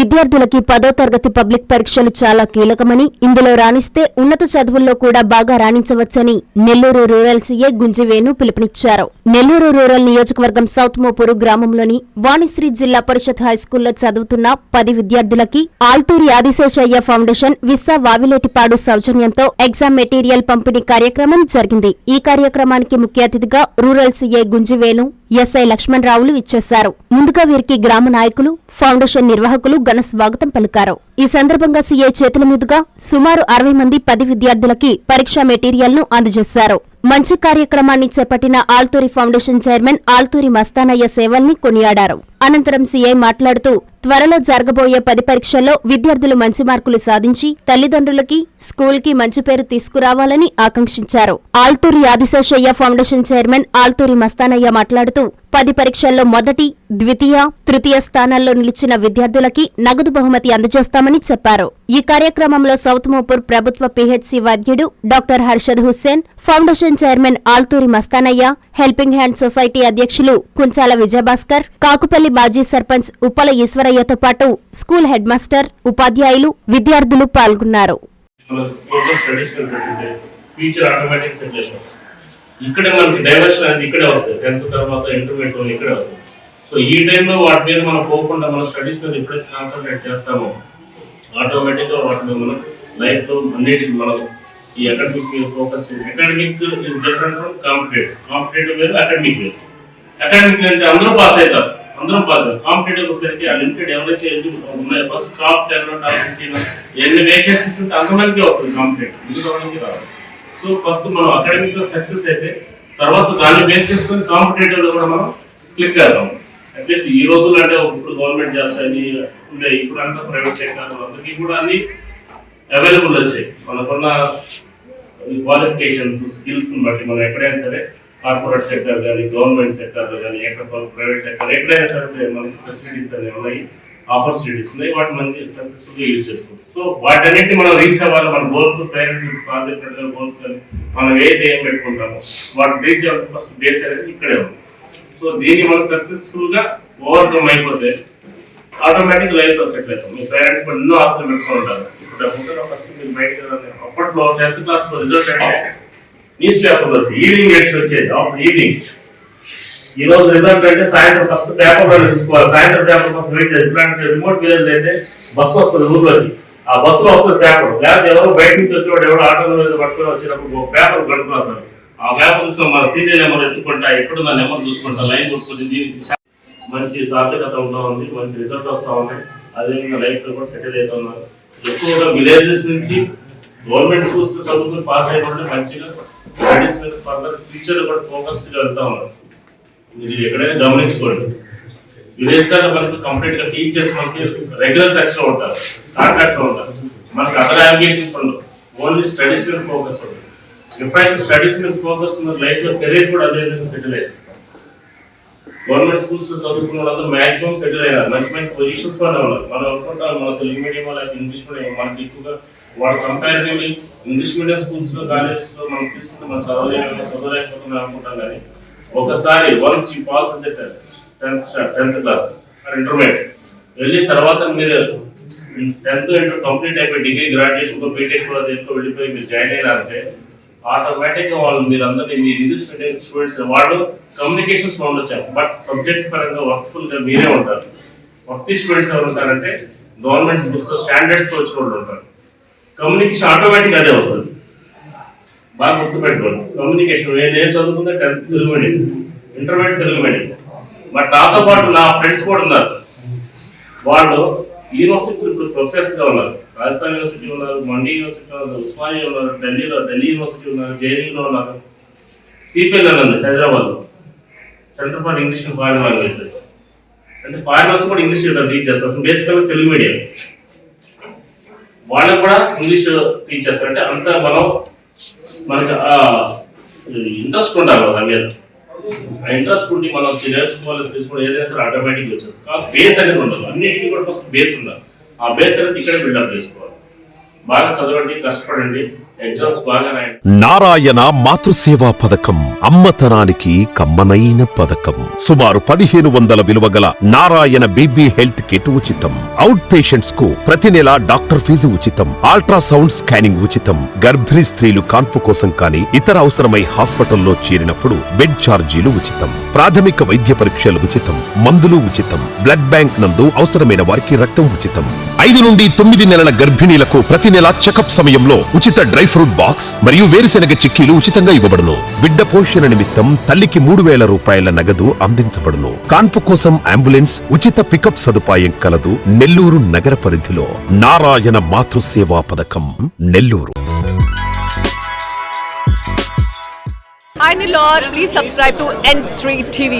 విద్యార్థులకి 10వ తరగతి పబ్లిక్ పరీక్షలు చాలా కీలకమని, ఇందులో రాణిస్తే ఉన్నత చదువుల్లో కూడా బాగా రాణించవచ్చని నెల్లూరు రూరల్ సీఏ గుంజివేణు పిలుపునిచ్చారు. నెల్లూరు రూరల్ నియోజకవర్గం సౌత్ మోపూరు గ్రామంలోని వాణిశ్రీ జిల్లా పరిషత్ హైస్కూల్లో చదువుతున్న 10 విద్యార్థులకి ఆల్తూరి ఆదిశేషయ్య ఫౌండేషన్ విస్సా వావిలేటిపాడు సౌజన్యంతో ఎగ్జామ్ మెటీరియల్ పంపిణీ కార్యక్రమం జరిగింది. ఈ కార్యక్రమానికి ముఖ్య అతిథిగా రూరల్ సీఏ గుంజివేణు, ఎస్ఐ లక్ష్మణరావులు ఇచ్చేశారు. ముందుగా వీరికి గ్రామ నాయకులు, ఫౌండేషన్ నిర్వాహకులు ఘన స్వాగతం పలికారు. ఈ సందర్భంగా సీఏ చేతుల మీదుగా సుమారు 60 మంది 10 విద్యార్థులకి పరీక్షా మెటీరియల్ ను అందజేశారు. మంచి కార్యక్రమాన్ని చేపట్టిన ఆల్తూరి ఫౌండేషన్ చైర్మన్ ఆల్తూరి మస్తానయ్య సేవల్ని కొనియాడారు. అనంతరం సీఐ మాట్లాడుతూ త్వరలో జరగబోయే 10 పరీక్షల్లో విద్యార్థులు మంచి మార్కులు సాధించి తల్లిదండ్రులకి, స్కూల్ కి మంచి పేరు తీసుకురావాలని ఆకాంక్షించారు. ఆల్తూరి ఆదిశేషయ్య ఫౌండేషన్ చైర్మన్ ఆల్తూరి మస్తానయ్య మాట్లాడుతూ 10 పరీక్షల్లో మొదటి, ద్వితీయ, తృతీయ స్థానాల్లో నిలిచిన విద్యార్థులకి నగదు బహుమతి అందజేస్తామని చెప్పారు. ఈ కార్యక్రమంలో సౌత్ మోపూర్ ప్రభుత్వ పీహెచ్సీ వైద్యుడు doctor Harshad Hussain, foundation chairman Alturi Mastanaiah, helping hand society అధ్యక్షులు కుంచాల విజయభాస్కర్, కాకుపల్లి మాజీ సర్పంచ్ ఉప్పల ఈశ్వరయ్యతో పాటు స్కూల్ హెడ్ మాస్టర్, ఉపాధ్యాయులు, విద్యార్థులు పాల్గొన్నారు. ఇక్కడే మనకి డైవర్షన్ అనేది ఇక్కడే వస్తుంది. 10th తర్వాత ఇంటర్మీడియట్ ఇక్కడే వస్తుంది. సో ఈ టైంలో వాటి మీద మనం పోకుండా మన స్టడీస్ మీద ఎప్పుడైతే కాన్సన్ట్రేట్ చేస్తామో ఆటోమేటిక్గా వాటి మీద మనం లైఫ్లో అన్నిటికీ మనం ఈ అకాడమిక్ మీద focus. Academic is different from competitive వేరు, అకాడమిక్ వేరు. అకాడమిక్ అంటే అందరూ పాస్ అవుతారు. కాంపిటేటివ్ వచ్చేసరికి ఆ లిమిటెడ్ ఎవరైతే ఉన్నాయో ఫస్ట్ టాప్ 10 టాప్ 15 ఎన్ని వేకెన్సీస్ ఉంటే అంతమందికి వస్తుంది కాంపిటేటివ్, ఇందులో రాదు. సో ఫస్ట్ మనం అకాడమిక్ లో సక్సెస్ అయితే తర్వాత దాన్ని బేస్ చేసుకుని కాంపిటేటివ్ లో కూడా మనం క్లిక్ అవుతాం. అట్లీస్ట్ ఈ రోజుల్లో అంటే ఇప్పుడు గవర్నమెంట్ జాబ్స్ అని ఉంటాయి, ఇప్పుడు అంతా ప్రైవేట్ సెక్టర్ అందరికీ కూడా అన్ని అవైలబుల్ వచ్చాయి. మనకున్న క్వాలిఫికేషన్స్, స్కిల్స్ బట్టి మనం ఎక్కడైనా సరే కార్పొరేట్ సెక్టర్ కానీ, గవర్నమెంట్ సెక్టర్ కానీ, ఎక్కడ ప్రైవేట్ సెక్టర్ ఎక్కడైనా సరే మనకి ఫెసిలిటీస్ అనేవి ఉన్నాయి, ఆపర్చునిటీస్ ఉన్నాయి. వాటి మనకి సక్సెస్ఫుల్గా యూజ్ చేసుకుంటాం. సో వాటన్నిటిని మనం రీచ్ అవ్వాలి. మన గోల్స్, పేరెంట్స్ సాధించినట్టుగా గోల్స్ కానీ మనం ఏదైతే ఏం పెట్టుకుంటామో వాటి రీచ్ అవ్వాలి. ఫస్ట్ బేస్ అనేది ఇక్కడే ఉంది. సో దీన్ని మనం సక్సెస్ఫుల్గా ఓవర్కమ్ అయిపోతే ఆటోమేటిక్ లైఫ్లో సెటిల్ అవుతాం. మీ పేరెంట్స్ కూడా ఎన్నో ఆశలు పెట్టుకుని ఉంటారు. ఇప్పుడు ఫస్ట్ మీరు బయటకు అప్పట్లో 10th క్లాస్ రిజల్ట్ అంటే న్యూస్ పేపర్లో వచ్చి ఈవినింగ్ ఎడిషన్ వచ్చేది. ఆఫ్టర్ ఈవినింగ్ ఈ రోజు రిజల్ట్ అంటే సాయంత్రం ఫస్ట్ పేపర్లో చూసుకోవాలి. సాయంత్రం పేపర్ కోసం వెయిట్ చేయాలి. ఇట్లాంటి రిమోట్ విలేజ్ అయితే బస్సు వస్తుంది ఊర్లోకి, ఆ బస్సులో వస్తుంది పేపర్. లేకపోతే ఎవరో బయట నుంచి వచ్చేవాడు ఎవరో ఆటోలో పట్టుకొని వచ్చినప్పుడు ఒక పేపర్ కడుతున్నా సార్, ఆ పేపర్ చూసాం మన సీరియల్ నెంబర్ ఎత్తుకుంటా, ఎప్పుడు నా నెంబర్ చూసుకుంటా, లైన్ కొట్టుకుంటుంది. మంచి సార్థకత ఉంటా ఉంది, మంచి రిజల్ట్ వస్తూ ఉన్నాయి. అదేవిధంగా లైఫ్ లో కూడా సెటిల్ అవుతా ఉన్నారు. ఎక్కువగా విలేజెస్ నుంచి గవర్నమెంట్ స్కూల్స్ లో చదువుకుని పాస్ అయినప్పుడు మంచిగా స్టడీస్ మీద ఫర్దర్ ఫ్యూచర్ కూడా ఫోకస్గా వెళ్తా ఉన్నారు. మీరు ఎక్కడైనా గమనించుకోండి. విలేజ్ దాకా మనకి కంప్లీట్ గా టీచర్స్ మనకి రెగ్యులర్ టచ్ లో ఉంటారు, కాంటాక్ట్ లో ఉంటారు. మనకి అదర్ అప్లికేషన్స్ ఉండవు, ఓన్లీ స్టడీస్ మీద ఫోకస్ ఉంటుంది. ఎప్పుడైతే స్టడీస్ మీద ఫోకస్ ఉన్న లైఫ్ లో కెరీర్ కూడా అదే విధంగా సెటిల్ అయ్యారు. గవర్నమెంట్ స్కూల్స్ లో చదువుకున్న వాళ్ళందరూ మాక్సిమం సెటిల్ అయినారు, మంచి మంచి పొజిషన్స్ కూడా ఉన్నారు. మనం అనుకుంటాం మన తెలుగు మీడియం వాళ్ళకి ఇంగ్లీష్ మీడియం మనకి ఎక్కువగా వాళ్ళు కంపారిటివ్లీ ఇంగ్లీష్ మీడియం స్కూల్స్ లో కాలేజెస్ లో మనం తీసుకుంటే మనం చదవలేకపోతున్నాం అనుకుంటాం. కానీ ఒకసారి వన్స్ యూ పాస్ అంటే 10th క్లాస్ ఇంటర్మీడియట్ వెళ్ళిన తర్వాత మీరు 10th ఇంటర్ కంప్లీట్ అయిపోయి డిగ్రీ గ్రాడ్యుయేషన్ బీటెక్ దేంట్లో వెళ్ళిపోయి మీరు జాయిన్ అయినారంటే ఆటోమేటిక్గా వాళ్ళు మీరందరినీ మీ ఇంగ్లీష్ మీడియం స్టూడెంట్స్ వాళ్ళు కమ్యూనికేషన్స్ ఉండొచ్చు, బట్ సబ్జెక్ట్ పరంగా వర్క్ఫుల్గా మీరే ఉంటారు. వర్క్ స్టూడెంట్స్ ఎవరు ఉంటారంటే గవర్నమెంట్ స్కూల్స్లో స్టాండర్డ్స్తో వచ్చిన వాళ్ళు ఉంటారు. కమ్యూనికేషన్ ఆటోమేటిక్ అదే వస్తుంది. బాగా గుర్తుపెట్టుకోండి. కమ్యూనికేషన్ నేను చదువుకుంటే 10th Telugu medium, intermediate Telugu medium. But నాతో పాటు నా ఫ్రెండ్స్ కూడా ఉన్నారు. వాళ్ళు యూనివర్సిటీ ఇప్పుడు ప్రొఫెసర్స్ గా ఉన్నారు. రాజస్థాన్ యూనివర్సిటీ ఉన్నారు, మండీ యూనివర్సిటీ ఉన్నారు, ఉస్మానియా ఉన్నారు, ఢిల్లీ యూనివర్సిటీ ఉన్నారు, జేఎన్యూలో ఉన్నారు, సిపిఎల్ ఉంది హైదరాబాద్ లో, centre for English and foreign language. అంటే ఫారినర్స్ కూడా ఇంగ్లీష్ టీచ్ చేస్తారు. బేసికల్గా తెలుగు మీడియం వాళ్ళకు కూడా ఇంగ్లీష్ టీచ్ చేస్తారు. అంటే అంతా మనకి ఇంట్రెస్ట్ ఉండాలి దాని మీద. ఆ ఇంట్రెస్ట్ ఉండి మనం నేర్చుకోవాలి, తెలుసుకోవాలి, ఏదైనా సరే ఆటోమేటిక్ వచ్చేస్తుంది. కానీ బేస్ అనేది ఉండదు. అన్నింటినీ కూడా ఫస్ట్ బేస్ ఉండాలి. ఆ బేస్ అనేది ఇక్కడే బిల్డప్ చేసుకోవాలి. బాగా చదవండి, కష్టపడండి. ఎగ్జామ్స్ బాగా రాయండి. నారాయణ మాతృసేవా పథకం అమ్మతనానికి కమ్మనైన పథకం. సుమారు 1500 విలువ గల నారాయణ బేబీ హెల్త్ కిట్ ఉచితం. అవుట్ పేషెంట్స్ కు ప్రతి నెల డాక్టర్ ఫీజు ఉచితం. అల్ట్రాసౌండ్ స్కానింగ్ ఉచితం. గర్భిణీ స్త్రీలు కాన్పు కోసం కానీ ఇతర అవసరమై హాస్పిటల్లో చేరినప్పుడు బెడ్ ఛార్జీలు ఉచితం. ప్రాథమిక వైద్య పరీక్షలు ఉచితం. మందులు ఉచితం. బ్లడ్ బ్యాంక్ నందు అవసరమైన వారికి రక్తం ఉచితం. 5 నుండి 9 నెలల గర్భిణీలకు ప్రతి నెల చెకప్ సమయంలో ఉచిత డ్రై ఫ్రూట్ బాక్స్ మరియు వేరుశెనగ చిక్కీలు ఉచితంగా ఇవ్వబడును. బిడ్డ పోషణ నిమిత్తం తల్లికి 3000 రూపాయల నగదు అందించబడును. కాన్పు కోసం అంబులెన్స్ ఉచిత పికప్ సదుపాయం కలదు. నెల్లూరు నగర పరిధిలో నారాయణ మాతృసేవా పథకం Nellore. Hi Nilor, please subscribe to N3 TV.